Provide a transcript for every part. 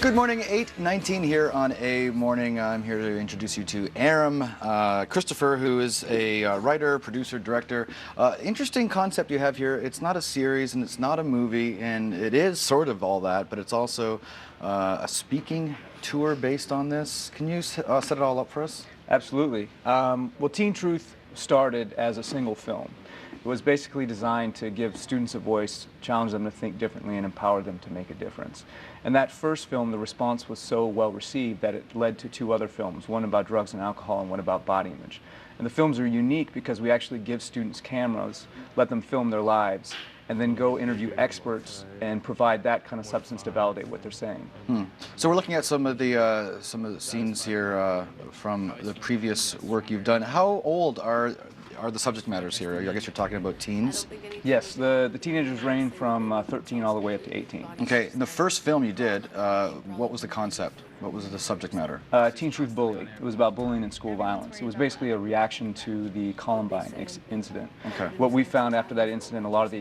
Good morning, 8:19 here on A Morning. I'm here to introduce you to Erahm, Christopher, who is a writer, producer, director. Interesting concept you have here. It's not a series and it's not a movie, and it is sort of all that, but it's also a speaking tour based on this. Can you set it all up for us? Absolutely. Well, Teen Truth started as a single film. It was basically designed to give students a voice, challenge them to think differently, and empower them to make a difference. And that first film, the response was so well received that it led to two other films, one about drugs and alcohol and one about body image. And the films are unique because we actually give students cameras, let them film their lives, and then go interview experts and provide that kind of substance to validate what they're saying. So we're looking at some of the scenes here from the previous work you've done. How old are the subject matters here? I guess you're talking about teens? Yes, the teenagers range from 13 all the way up to 18. Okay, in the first film you did, what was the concept? What was the subject matter? Teen Truth Bully. It was about bullying and school violence. It was basically a reaction to the Columbine incident. Okay. What we found after that incident, a lot of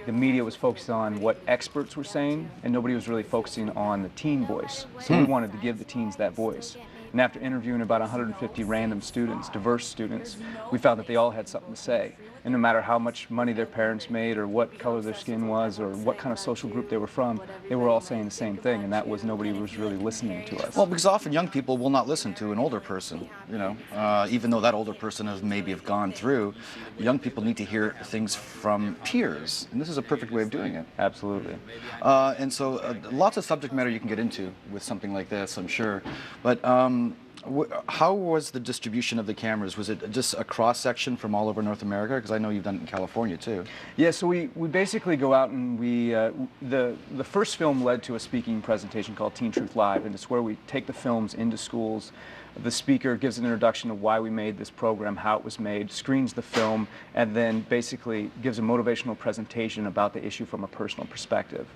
the media was focused on what experts were saying, and nobody was really focusing on the teen voice. So we wanted to give the teens that voice. And after interviewing about 150 random students, diverse students, we found that they all had something to say. And no matter how much money their parents made or what color their skin was or what kind of social group they were from, they were all saying the same thing, and that was nobody was really listening to us. Well, because often young people will not listen to an older person, you know, even though that older person has maybe have gone through. Young people need to hear things from peers, and this is a perfect way of doing it. Absolutely. And so lots of subject matter you can get into with something like this, I'm sure. But how was the distribution of the cameras? Was it just a cross-section from all over North America? Because I know you've done it in California, too. Yeah, so we basically go out and the first film led to a speaking presentation called Teen Truth Live, and it's where we take the films into schools. The speaker gives an introduction of why we made this program, how it was made, screens the film, and then basically gives a motivational presentation about the issue from a personal perspective.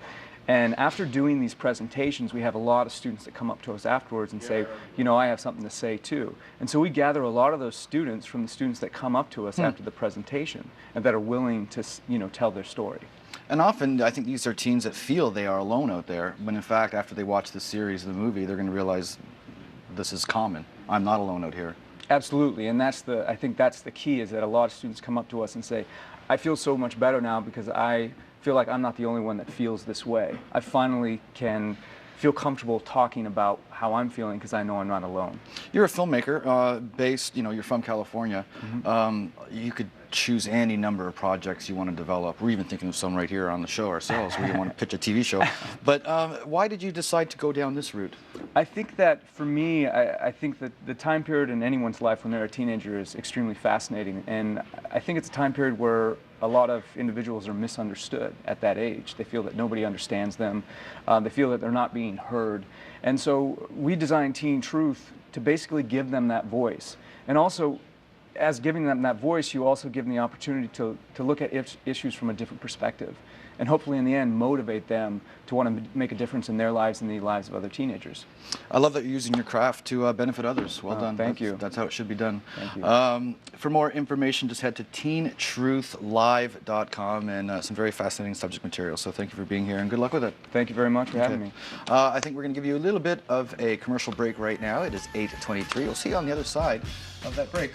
And after doing these presentations, we have a lot of students that come up to us afterwards and say, you know, I have something to say too. And so we gather a lot of those students from the students that come up to us after the presentation and that are willing to, you know, tell their story. And often, I think these are teens that feel they are alone out there, when in fact, after they watch the series, the movie, they're going to realize this is common. I'm not alone out here. Absolutely, and I think that's the key, is that a lot of students come up to us and say, I feel so much better now because I feel like I'm not the only one that feels this way. I finally can feel comfortable talking about how I'm feeling because I know I'm not alone. You're a filmmaker, you know, you're from California. You could choose any number of projects you want to develop. We're even thinking of some right here on the show ourselves where you want to pitch a TV show. But why did you decide to go down this route? I think that for me, I think that the time period in anyone's life when they're a teenager is extremely fascinating. And I think it's a time period where a lot of individuals are misunderstood at that age. They feel that nobody understands them. They feel that they're not being heard. And so we designed Teen Truth to basically give them that voice. And also, as giving them that voice, you also give them the opportunity to look at issues from a different perspective, and hopefully in the end motivate them to want to make a difference in their lives and the lives of other teenagers. I love that you're using your craft to benefit others. Well done. Thank you. That's how it should be done. Thank you. For more information, just head to teentruthlive.com, and some very fascinating subject material. So thank you for being here, and good luck with it. Thank you very much for having me. I think we're going to give you a little bit of a commercial break right now. It is 8:23. We'll see you on the other side of that break.